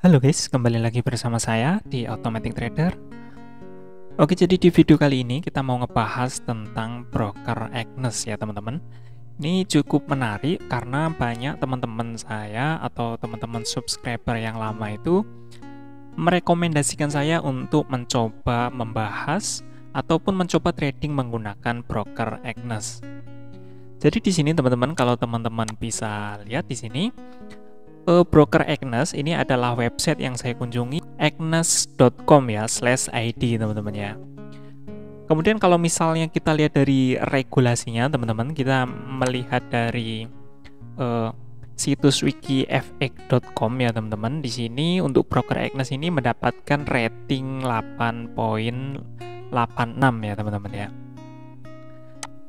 Halo guys, kembali lagi bersama saya di Automatic Trader. Oke, jadi di video kali ini kita mau ngebahas tentang broker Agnes ya teman-teman. Ini cukup menarik karena banyak teman-teman saya atau teman-teman subscriber yang lama itu merekomendasikan saya untuk mencoba membahas ataupun mencoba trading menggunakan broker Agnes. Jadi di sini teman-teman, kalau teman-teman bisa lihat di sini, broker Agnes ini adalah website yang saya kunjungi, agnes.com ya /id teman-teman ya. Kemudian kalau misalnya kita lihat dari regulasinya teman-teman, kita melihat dari situs wikifx.com ya teman-teman. Di sini untuk broker Agnes ini mendapatkan rating 8.86 ya teman-teman ya.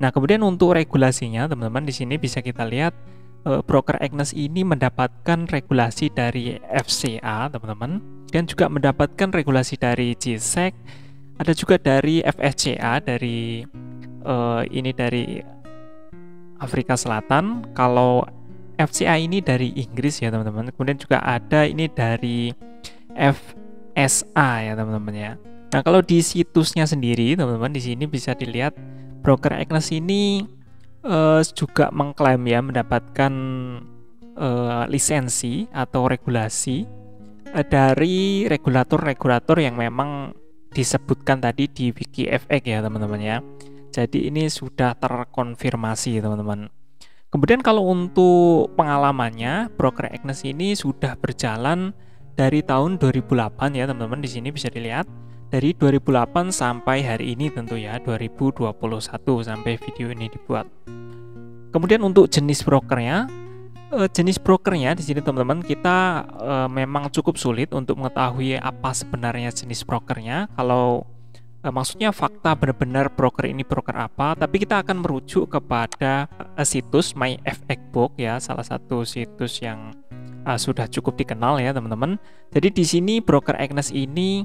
Nah, kemudian untuk regulasinya teman-teman, di sini bisa kita lihat broker Agnes ini mendapatkan regulasi dari FCA teman-teman, dan juga mendapatkan regulasi dari GSEC, ada juga dari FSCA dari dari Afrika Selatan. Kalau FCA ini dari Inggris ya teman-teman. Kemudian juga ada ini dari FSA ya teman-teman ya. Nah, kalau di situsnya sendiri teman-teman, di sini bisa dilihat broker Agnes ini juga mengklaim ya mendapatkan lisensi atau regulasi dari regulator-regulator yang memang disebutkan tadi di WikiFX ya teman-teman ya. Jadi ini sudah terkonfirmasi teman-teman. Kemudian kalau untuk pengalamannya, broker Agnes ini sudah berjalan dari tahun 2008 ya teman-teman. Di sini bisa dilihat dari 2008 sampai hari ini tentu ya 2021 sampai video ini dibuat. Kemudian untuk jenis brokernya, di sini teman-teman kita memang cukup sulit untuk mengetahui apa sebenarnya jenis brokernya. Kalau maksudnya fakta benar-benar broker ini broker apa, tapi kita akan merujuk kepada situs MyFXBook ya, salah satu situs yang sudah cukup dikenal ya teman-teman. Jadi di sini broker Agnes ini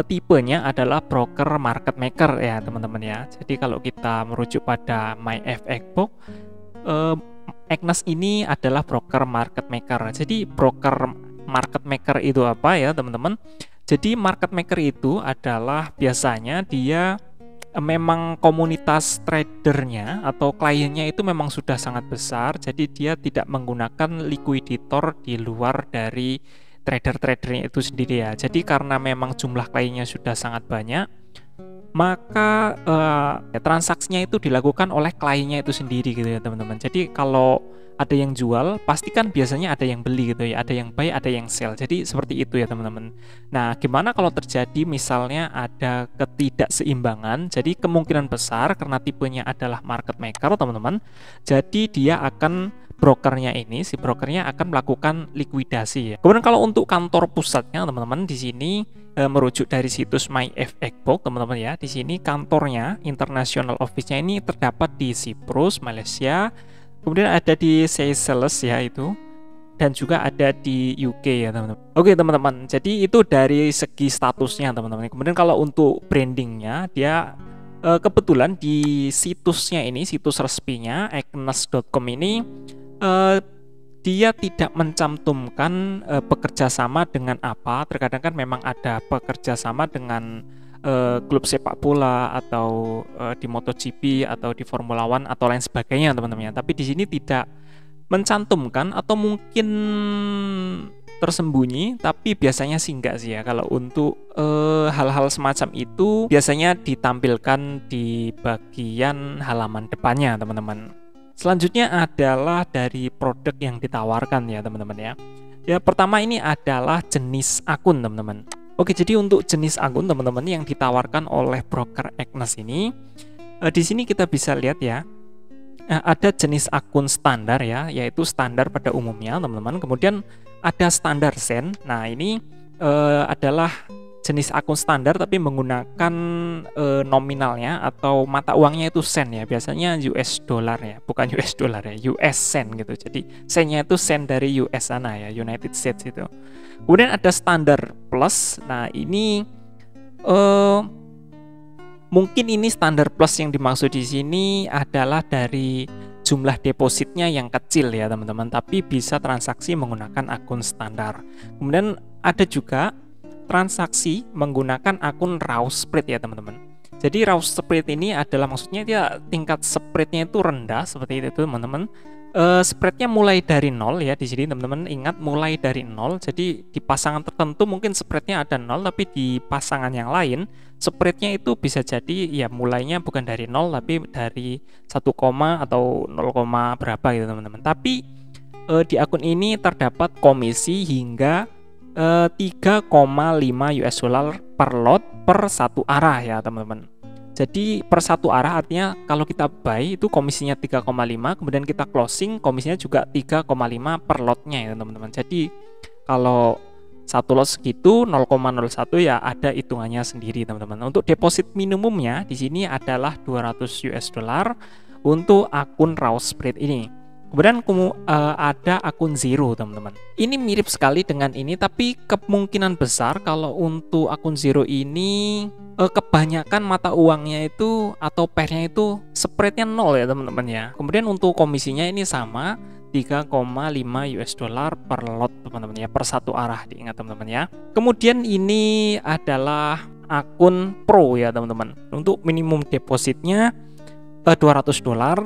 tipenya adalah broker market maker ya teman-teman ya. Jadi kalau kita merujuk pada MyFXBook, Agnes ini adalah broker market maker. Jadi broker market maker itu apa ya teman-teman? Jadi market maker itu adalah biasanya dia memang komunitas tradernya atau kliennya itu memang sudah sangat besar. Jadi dia tidak menggunakan liquidator di luar dari trader-tradernya itu sendiri ya. Jadi karena memang jumlah kliennya sudah sangat banyak, maka transaksinya itu dilakukan oleh kliennya itu sendiri gitu ya teman-teman. Jadi kalau ada yang jual, pasti kan biasanya ada yang beli gitu ya, ada yang buy, ada yang sell. Jadi seperti itu ya teman-teman. Nah, gimana kalau terjadi misalnya ada ketidakseimbangan? Jadi kemungkinan besar karena tipenya adalah market maker teman-teman, jadi dia akan si brokernya akan melakukan likuidasi ya. Kemudian kalau untuk kantor pusatnya teman-teman, di sini merujuk dari situs MyFXBook teman-teman ya. Di sini kantornya, international office-nya ini terdapat di Siprus, Malaysia. Kemudian ada di Seychelles ya itu, dan juga ada di UK ya teman-teman. Oke teman-teman, jadi itu dari segi statusnya teman-teman. Kemudian kalau untuk brandingnya, dia kebetulan di situsnya ini, situs resminya agnes.com ini, dia tidak mencantumkan bekerja sama dengan apa. Terkadang kan memang ada bekerja sama dengan klub sepak bola atau di MotoGP atau di Formula One atau lain sebagainya teman-teman. Tapi di sini tidak mencantumkan, atau mungkin tersembunyi, tapi biasanya sih enggak sih ya. Kalau untuk hal-hal semacam itu biasanya ditampilkan di bagian halaman depannya teman-teman. Selanjutnya adalah dari produk yang ditawarkan ya teman-teman ya. Ya, pertama ini adalah jenis akun teman-teman. Oke, jadi untuk jenis akun teman-teman yang ditawarkan oleh broker Agnes ini, di sini kita bisa lihat ya, ada jenis akun standar ya, yaitu standar pada umumnya teman-teman. Kemudian ada standar sen. Nah, ini adalah jenis akun standar tapi menggunakan nominalnya atau mata uangnya itu sen ya, biasanya US dollar ya, bukan US dollar ya, US sen gitu. Jadi sennya itu sen dari US sana ya, United States itu. Kemudian ada standar plus. Nah, ini mungkin ini standar plus yang dimaksud di sini adalah dari jumlah depositnya yang kecil ya teman-teman, tapi bisa transaksi menggunakan akun standar. Kemudian ada juga transaksi menggunakan akun raw spread ya teman-teman. Jadi raw spread ini adalah maksudnya dia tingkat spreadnya itu rendah seperti itu teman-teman. Spreadnya mulai dari 0 ya di sini teman-teman, ingat mulai dari 0. Jadi di pasangan tertentu mungkin spreadnya ada 0, tapi di pasangan yang lain spreadnya itu bisa jadi ya mulainya bukan dari 0 tapi dari 1, atau 0, berapa gitu teman-teman. Tapi di akun ini terdapat komisi hingga 3,5 US dollar per lot per satu arah ya teman-teman. Jadi per satu arah artinya kalau kita buy itu komisinya 3,5, kemudian kita closing komisinya juga 3,5 per lotnya ya teman-teman. Jadi kalau satu lot segitu 0,01 ya ada hitungannya sendiri teman-teman. Untuk deposit minimumnya di sini adalah 200 US dollar untuk akun raw spread ini. Kemudian ada akun zero teman-teman. Ini mirip sekali dengan ini, tapi kemungkinan besar kalau untuk akun zero ini kebanyakan mata uangnya itu atau pairnya itu spreadnya 0 ya teman-teman ya. Kemudian untuk komisinya ini sama 3,5 US dollar per lot teman-teman ya, per satu arah, diingat teman-teman ya. Kemudian ini adalah akun pro ya teman-teman. Untuk minimum depositnya 200 dolar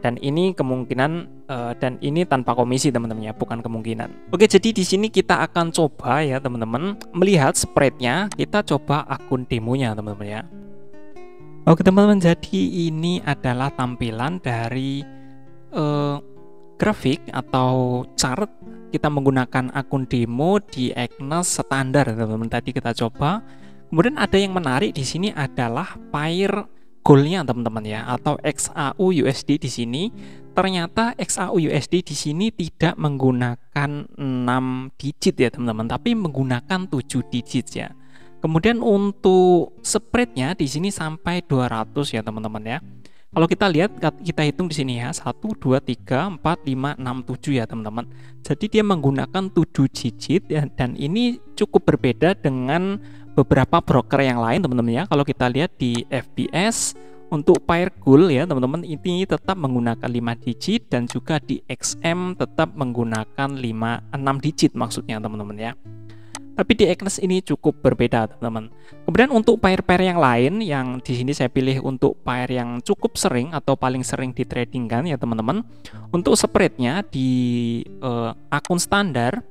dan ini kemungkinan dan ini tanpa komisi teman-teman ya, bukan kemungkinan. Oke, jadi di sini kita akan coba ya teman-teman melihat spreadnya. Kita coba akun demonya teman-teman ya. Oke teman-teman, jadi ini adalah tampilan dari grafik atau chart kita menggunakan akun demo di Agnes standar teman-teman. Tadi kita coba. Kemudian ada yang menarik di sini adalah pair goalnya teman-teman ya, atau XAU USD di sini. Ternyata XAU USD di sini tidak menggunakan 6 digit ya teman-teman, tapi menggunakan 7 digit ya. Kemudian untuk spreadnya di sini sampai 200 ya teman-teman ya. Kalau kita lihat, kita hitung di sini ya, 1, 2, 3, 4, 5, 6, 7 ya teman-teman. Jadi dia menggunakan 7 digit ya, dan ini cukup berbeda dengan beberapa broker yang lain teman-teman ya. Kalau kita lihat di FBS untuk pair goal ya teman-teman, ini tetap menggunakan 5 digit, dan juga di XM tetap menggunakan 6 digit maksudnya teman-teman ya. Tapi di Agnes ini cukup berbeda teman-teman. Kemudian untuk pair-pair yang lain, yang di sini saya pilih untuk pair yang cukup sering atau paling sering ditradingkan ya teman-teman. Untuk spreadnya di akun standar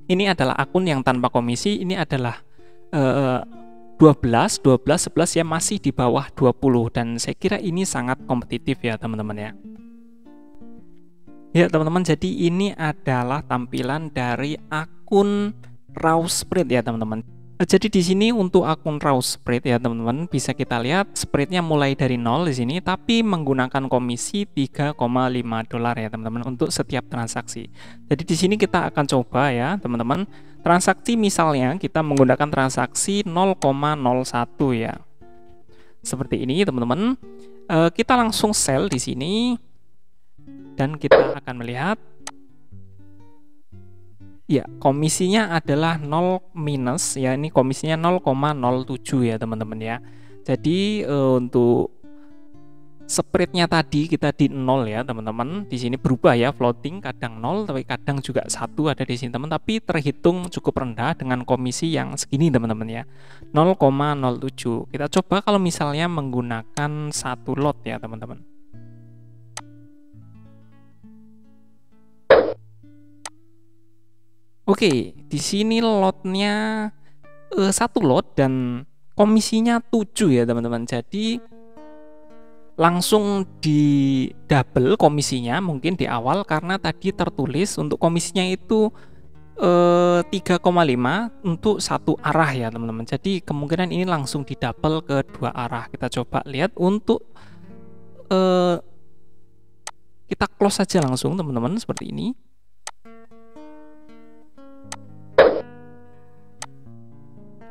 ini adalah akun yang tanpa komisi, ini adalah 12, 11 ya, masih di bawah 20, dan saya kira ini sangat kompetitif ya teman-teman ya. Ya teman-teman, jadi ini adalah tampilan dari akun raw spread ya teman-teman. Jadi di sini untuk akun raw spread ya teman-teman, bisa kita lihat spreadnya mulai dari 0 di sini, tapi menggunakan komisi 3,5 dolar ya teman-teman untuk setiap transaksi. Jadi di sini kita akan coba ya teman-teman. Transaksi misalnya kita menggunakan transaksi 0,01 ya. Seperti ini teman-teman. Kita langsung sell di sini dan kita akan melihat ya, komisinya adalah 0 minus ya, ini komisinya 0,07 ya teman-teman ya. Jadi untuk spreadnya tadi kita di 0 ya teman-teman. Di sini berubah ya, floating kadang 0 tapi kadang juga 1 ada di sini teman, tapi terhitung cukup rendah dengan komisi yang segini teman-teman ya, 0,07. Kita coba kalau misalnya menggunakan 1 lot ya teman-teman. Oke, di sini lotnya 1 lot dan komisinya 7 ya teman-teman. Jadi langsung di double komisinya mungkin di awal, karena tadi tertulis untuk komisinya itu 3,5 untuk 1 arah ya teman-teman. Jadi kemungkinan ini langsung di double ke 2 arah. Kita coba lihat untuk kita close saja langsung teman-teman seperti ini.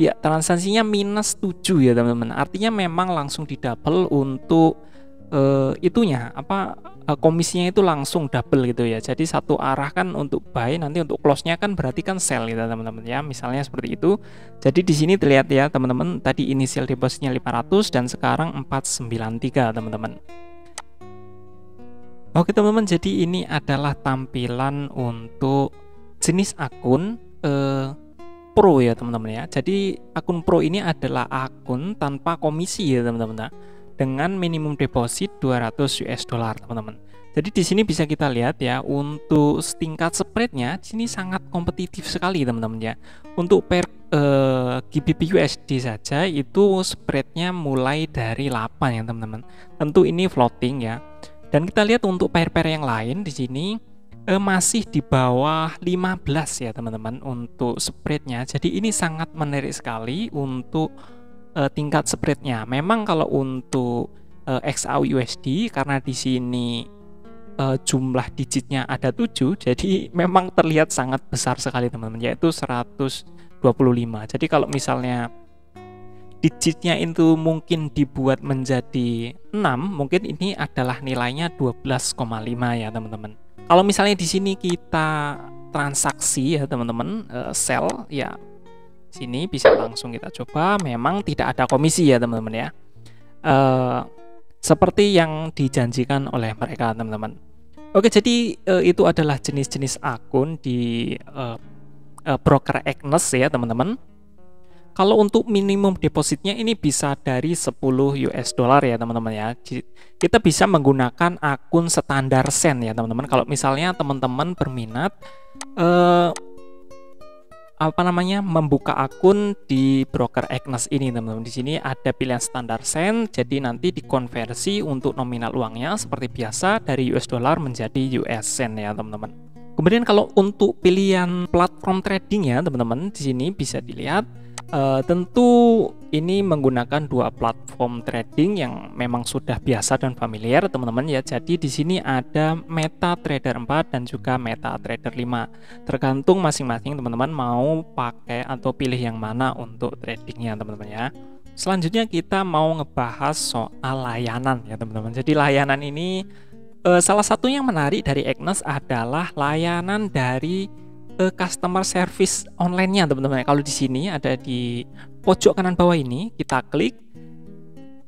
Ya, transaksinya minus 7 ya teman-teman. Artinya memang langsung di double untuk itunya apa, komisinya itu langsung double gitu ya. Jadi 1 arah kan untuk buy, nanti untuk close-nya kan berarti kan sell gitu teman-teman ya. Misalnya seperti itu. Jadi di sini terlihat ya teman-teman, tadi initial depositnya 500 dan sekarang 493 teman-teman. Oke teman-teman, jadi ini adalah tampilan untuk jenis akun Pro ya teman-teman ya. Jadi akun Pro ini adalah akun tanpa komisi ya teman-teman, dengan minimum deposit 200 US dollar teman-teman. Jadi di sini bisa kita lihat ya, untuk tingkat spreadnya di sini sangat kompetitif sekali teman-teman ya. Untuk per GBP USD saja itu spreadnya mulai dari 8 ya teman-teman. Tentu ini floating ya. Dan kita lihat untuk pair-pair yang lain di sini masih di bawah 15 ya teman-teman untuk spreadnya. Jadi ini sangat menarik sekali untuk tingkat spreadnya. Memang kalau untuk XAU USD, karena di sini jumlah digitnya ada 7, jadi memang terlihat sangat besar sekali teman-teman, yaitu 125. Jadi kalau misalnya digitnya itu mungkin dibuat menjadi 6, mungkin ini adalah nilainya 12,5 ya teman-teman. Kalau misalnya di sini kita transaksi ya teman-teman, sell ya, sini bisa langsung kita coba. Memang tidak ada komisi ya teman-teman ya, seperti yang dijanjikan oleh mereka teman-teman. Oke, jadi itu adalah jenis-jenis akun di broker Agnes ya teman-teman. Kalau untuk minimum depositnya ini bisa dari 10 US dollar ya teman-teman ya. Kita bisa menggunakan akun standar Sen ya teman-teman. Kalau misalnya teman-teman berminat membuka akun di broker Agnes ini teman-teman. Di sini ada pilihan standar Sen, jadi nanti dikonversi untuk nominal uangnya seperti biasa dari US dollar menjadi US Sen ya teman-teman. Kemudian kalau untuk pilihan platform trading ya teman-teman, di sini bisa dilihat tentu ini menggunakan dua platform trading yang memang sudah biasa dan familiar teman-teman ya. Jadi di sini ada MetaTrader 4 dan juga MetaTrader 5. Tergantung masing-masing teman-teman mau pakai atau pilih yang mana untuk tradingnya teman-teman ya. Selanjutnya kita mau ngebahas soal layanan ya teman-teman. Jadi layanan ini salah satu yang menarik dari Agnes adalah layanan dari customer service online-nya teman-teman. Kalau di sini ada di pojok kanan bawah ini, kita klik.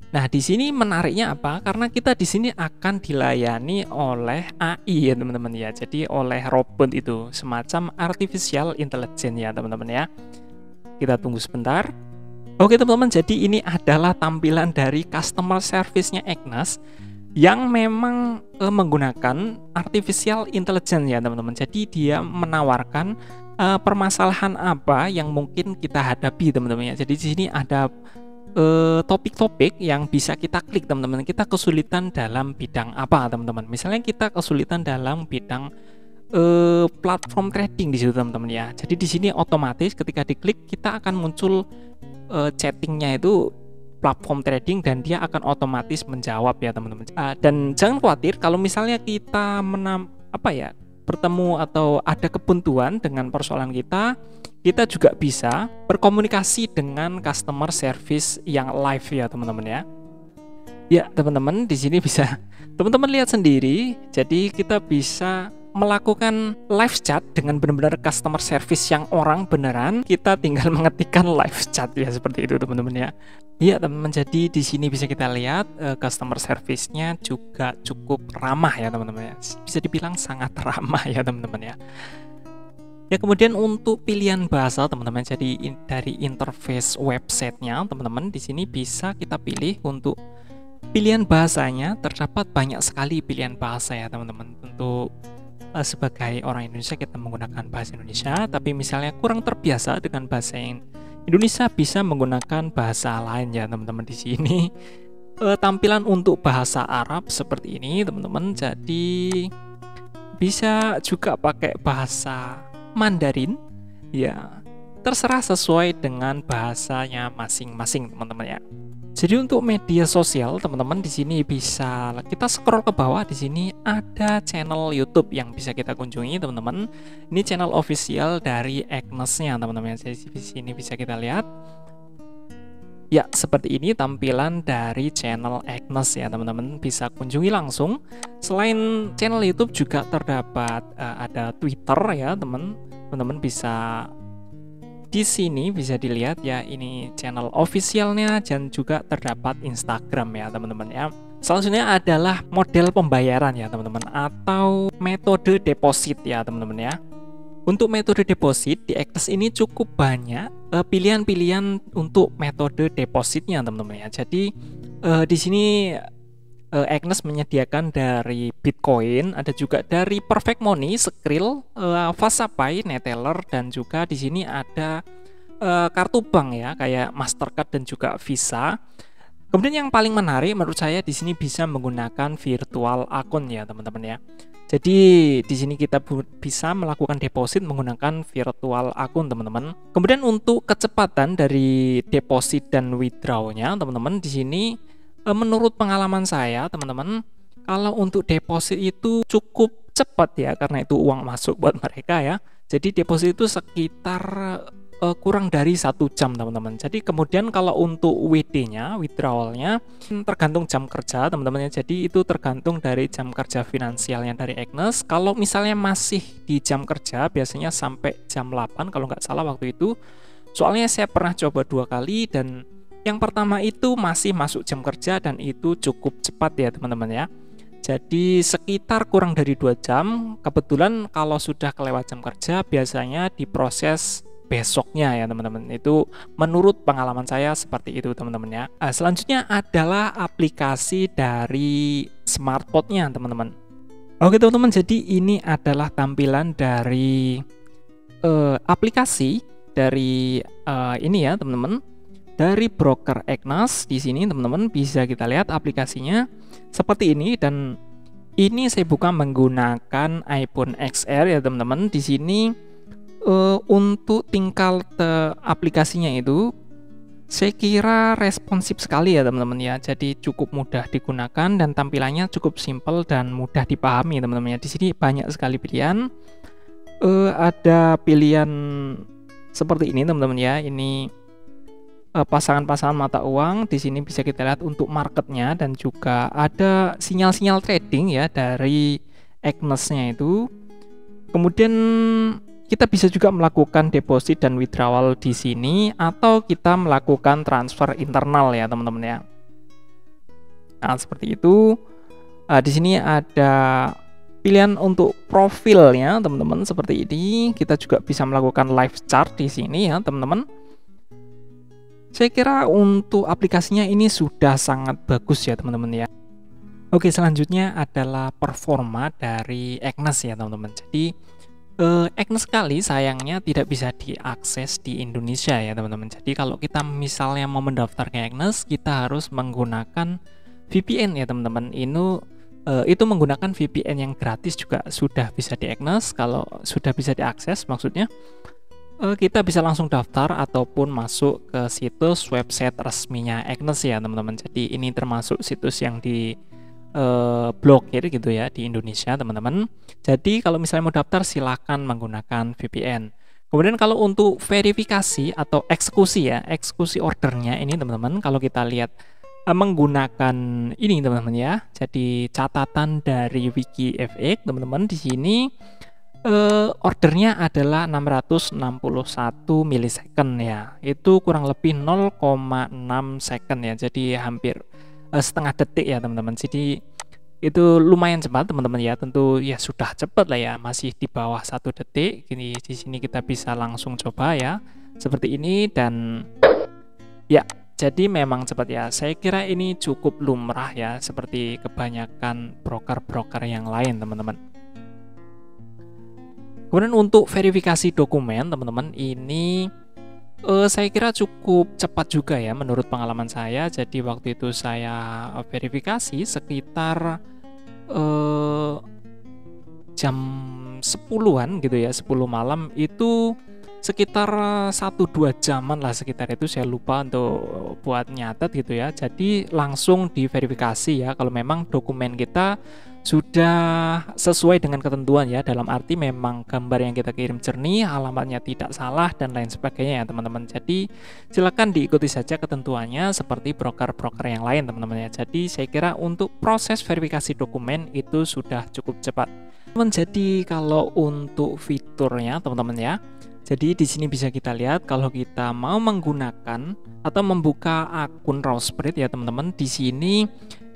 Nah, di sini menariknya apa? Karena kita di sini akan dilayani oleh AI ya teman-teman ya. Jadi oleh robot itu, semacam artificial intelligence ya teman-teman ya. Kita tunggu sebentar. Oke teman-teman, jadi ini adalah tampilan dari customer service-nya Agnes yang memang menggunakan artificial intelligence ya teman-teman. Jadi dia menawarkan permasalahan apa yang mungkin kita hadapi teman-teman ya. Jadi di sini ada topik-topik yang bisa kita klik teman-teman. Kita kesulitan dalam bidang apa teman-teman. Misalnya kita kesulitan dalam bidang platform trading di situ teman-teman ya. Jadi di sini otomatis ketika diklik kita akan muncul chattingnya itu platform trading dan dia akan otomatis menjawab ya teman-teman. Dan jangan khawatir kalau misalnya kita bertemu atau ada kebuntuan dengan persoalan kita juga bisa berkomunikasi dengan customer service yang live ya teman-teman ya. Ya teman-teman, di sini bisa teman-teman lihat sendiri. Jadi kita bisa melakukan live chat dengan benar-benar customer service yang orang beneran. Kita tinggal mengetikkan live chat ya, seperti itu teman-teman ya. Iya teman-teman, jadi di sini bisa kita lihat customer service-nya juga cukup ramah ya teman-teman ya. Bisa dibilang sangat ramah ya teman-teman ya. Ya, kemudian untuk pilihan bahasa teman-teman, jadi dari interface websitenya teman-teman di sini bisa kita pilih untuk pilihan bahasanya. Terdapat banyak sekali pilihan bahasa ya teman-teman. Tentu sebagai orang Indonesia kita menggunakan bahasa Indonesia, tapi misalnya kurang terbiasa dengan bahasa Indonesia bisa menggunakan bahasa lain ya teman-teman. Di sini tampilan untuk bahasa Arab seperti ini teman-teman. Jadi bisa juga pakai bahasa Mandarin ya, terserah sesuai dengan bahasanya masing-masing teman-teman ya. Jadi untuk media sosial teman-teman di sini bisa kita scroll ke bawah. Di sini ada channel YouTube yang bisa kita kunjungi teman-teman. Ini channel official dari Agnes-nya teman-teman. Jadi di sini bisa kita lihat. Ya, seperti ini tampilan dari channel Agnes ya teman-teman. Bisa kunjungi langsung. Selain channel YouTube juga terdapat ada Twitter ya teman-teman bisa. Di sini bisa dilihat ya, ini channel officialnya dan juga terdapat Instagram ya teman-teman ya. Selanjutnya adalah model pembayaran ya teman-teman, atau metode deposit ya teman-teman ya. Untuk metode deposit di Agnes ini cukup banyak pilihan-pilihan untuk metode depositnya teman-teman ya. Jadi di sini Agnes menyediakan dari Bitcoin, ada juga dari Perfect Money, Skrill, Fastpay, Neteller, dan juga di sini ada kartu bank ya, kayak Mastercard dan juga Visa. Kemudian yang paling menarik menurut saya di sini bisa menggunakan virtual akun ya teman-teman ya. Jadi di sini kita bisa melakukan deposit menggunakan virtual akun teman-teman. Kemudian untuk kecepatan dari deposit dan withdrawnya teman-teman, di sini menurut pengalaman saya teman-teman, kalau untuk deposit itu cukup cepat ya, karena itu uang masuk buat mereka ya. Jadi deposit itu sekitar kurang dari 1 jam teman-teman. Jadi kemudian kalau untuk WD-nya, withdrawalnya tergantung jam kerja teman-teman ya. Jadi itu tergantung dari jam kerja finansialnya dari Agnes. Kalau misalnya masih di jam kerja, biasanya sampai jam 8 kalau nggak salah waktu itu. Soalnya saya pernah coba 2 kali dan yang pertama itu masih masuk jam kerja dan itu cukup cepat ya teman-teman ya. Jadi sekitar kurang dari 2 jam. Kebetulan kalau sudah kelewat jam kerja biasanya diproses besoknya ya teman-teman. Itu menurut pengalaman saya seperti itu teman-teman ya. Selanjutnya adalah aplikasi dari smartphone-nya teman-teman. Oke teman-teman, jadi ini adalah tampilan dari aplikasi dari ini ya teman-teman, dari broker Agnes. Di sini teman-teman bisa kita lihat aplikasinya seperti ini, dan ini saya buka menggunakan iPhone XR ya teman-teman. Di sini untuk tingkat aplikasinya itu saya kira responsif sekali ya teman-teman ya. Jadi cukup mudah digunakan dan tampilannya cukup simple dan mudah dipahami teman-teman ya. Di sini banyak sekali pilihan. Ada pilihan seperti ini teman-teman ya. Ini pasangan-pasangan mata uang. Di sini bisa kita lihat untuk marketnya dan juga ada sinyal-sinyal trading ya dari Agnes-nya itu. Kemudian kita bisa juga melakukan deposit dan withdrawal di sini, atau kita melakukan transfer internal ya teman-teman ya. Nah, seperti itu. Di sini ada pilihan untuk profilnya teman-teman seperti ini. Kita juga bisa melakukan live chart di sini ya teman-teman. Saya kira untuk aplikasinya ini sudah sangat bagus ya teman-teman ya. Oke, selanjutnya adalah performa dari Agnes ya teman-teman. Jadi Agnes sekali sayangnya tidak bisa diakses di Indonesia ya teman-teman. Jadi kalau kita misalnya mau mendaftar ke Agnes, kita harus menggunakan VPN ya teman-teman. Itu menggunakan VPN yang gratis juga sudah bisa di Agnes. Kalau sudah bisa diakses maksudnya, kita bisa langsung daftar ataupun masuk ke situs website resminya Agnes ya teman-teman. Jadi ini termasuk situs yang di blokir gitu ya di Indonesia teman-teman. Jadi kalau misalnya mau daftar silahkan menggunakan VPN. Kemudian kalau untuk verifikasi atau eksekusi ya, eksekusi ordernya ini teman-teman, kalau kita lihat menggunakan ini teman-teman ya. Jadi catatan dari WikiFX teman-teman, di sini ordernya adalah 661 milisecond ya. Itu kurang lebih 0,6 second ya. Jadi hampir setengah detik ya teman-teman. Jadi itu lumayan cepat teman-teman ya. Tentu ya sudah cepat lah ya, masih di bawah 1 detik. Ini di sini kita bisa langsung coba ya seperti ini, dan ya jadi memang cepat ya. Saya kira ini cukup lumrah ya, seperti kebanyakan broker-broker yang lain teman-teman. Kemudian untuk verifikasi dokumen teman-teman, ini saya kira cukup cepat juga ya menurut pengalaman saya. Jadi waktu itu saya verifikasi sekitar jam 10-an gitu ya, 10 malam, itu sekitar 1-2 jaman lah sekitar itu, saya lupa untuk buat nyatet gitu ya. Jadi langsung diverifikasi ya kalau memang dokumen kita sudah sesuai dengan ketentuan ya, dalam arti memang gambar yang kita kirim jernih, alamatnya tidak salah dan lain sebagainya ya teman-teman. Jadi silakan diikuti saja ketentuannya seperti broker-broker yang lain teman-teman ya. Jadi saya kira untuk proses verifikasi dokumen itu sudah cukup cepat. Jadi kalau untuk fiturnya teman-teman ya, jadi di sini bisa kita lihat kalau kita mau menggunakan atau membuka akun Rawspread ya teman-teman, di sini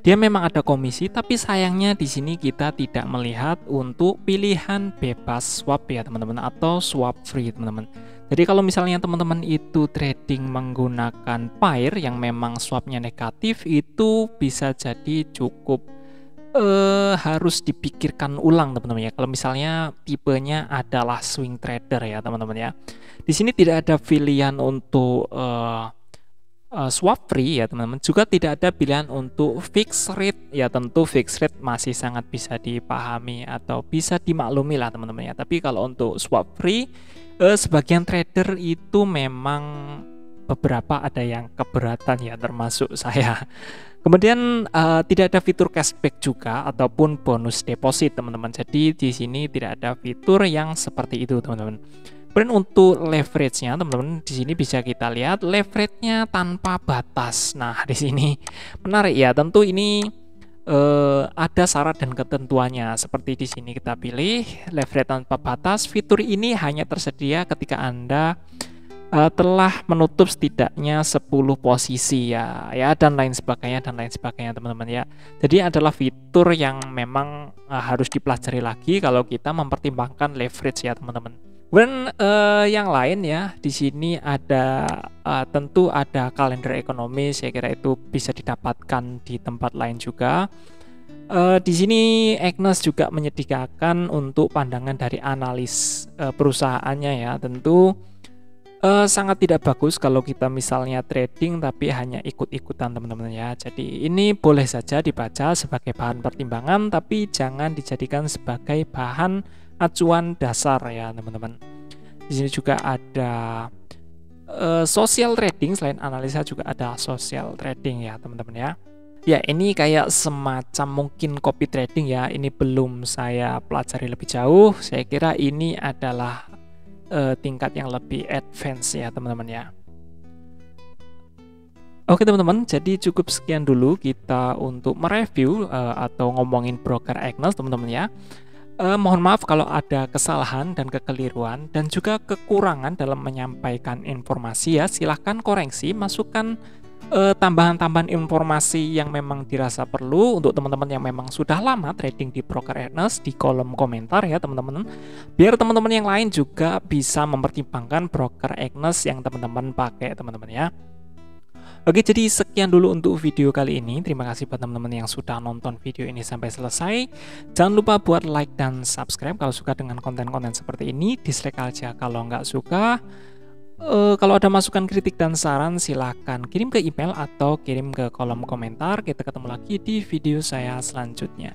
Dia memang ada komisi, tapi sayangnya di sini kita tidak melihat untuk pilihan bebas swap ya teman-teman, atau swap free teman-teman. Jadi kalau misalnya teman-teman itu trading menggunakan pair yang memang swapnya negatif, itu bisa jadi cukup harus dipikirkan ulang teman-teman ya. Kalau misalnya tipenya adalah swing trader ya teman-teman ya. Di sini tidak ada pilihan untuk swap free ya teman-teman. Juga tidak ada pilihan untuk fixed rate ya. Tentu fixed rate masih sangat bisa dipahami atau bisa dimaklumi lah teman-teman ya. Tapi kalau untuk swap free, sebagian trader itu memang beberapa ada yang keberatan ya, termasuk saya. Kemudian tidak ada fitur cashback juga ataupun bonus deposit teman-teman. Jadi di sini tidak ada fitur yang seperti itu teman-teman. Kemudian untuk leverage-nya teman-teman, di sini bisa kita lihat leverage-nya tanpa batas. Nah, di sini menarik ya. Tentu ini ada syarat dan ketentuannya. Seperti di sini kita pilih leverage tanpa batas. Fitur ini hanya tersedia ketika Anda telah menutup setidaknya 10 posisi ya dan lain sebagainya teman-teman ya. Jadi adalah fitur yang memang harus dipelajari lagi kalau kita mempertimbangkan leverage ya teman-teman. Dan yang lain ya, di sini ada tentu ada kalender ekonomi. Saya kira itu bisa didapatkan di tempat lain juga. Di sini Agnes juga menyediakan untuk pandangan dari analis perusahaannya ya. Tentu sangat tidak bagus kalau kita misalnya trading tapi hanya ikut-ikutan teman-teman ya. Jadi ini boleh saja dibaca sebagai bahan pertimbangan, tapi jangan dijadikan sebagai bahan acuan dasar ya teman-teman. Di sini juga ada social trading. Selain analisa juga ada social trading ya teman-teman ya. Ya, ini kayak semacam mungkin copy trading ya. Ini belum saya pelajari lebih jauh. Saya kira ini adalah tingkat yang lebih advance ya teman-teman ya. Oke teman-teman, jadi cukup sekian dulu kita untuk mereview atau ngomongin broker Agnes teman-teman ya. Mohon maaf kalau ada kesalahan dan kekeliruan dan juga kekurangan dalam menyampaikan informasi ya. Silahkan koreksi, masukkan tambahan-tambahan informasi yang memang dirasa perlu untuk teman-teman yang memang sudah lama trading di broker Agnes di kolom komentar ya teman-teman, biar teman-teman yang lain juga bisa mempertimbangkan broker Agnes yang teman-teman pakai teman-teman ya. Oke, jadi sekian dulu untuk video kali ini. Terima kasih buat teman-teman yang sudah nonton video ini sampai selesai. Jangan lupa buat like dan subscribe kalau suka dengan konten-konten seperti ini. Dislike aja kalau nggak suka. Kalau ada masukan, kritik, dan saran silahkan kirim ke email atau kirim ke kolom komentar. Kita ketemu lagi di video saya selanjutnya.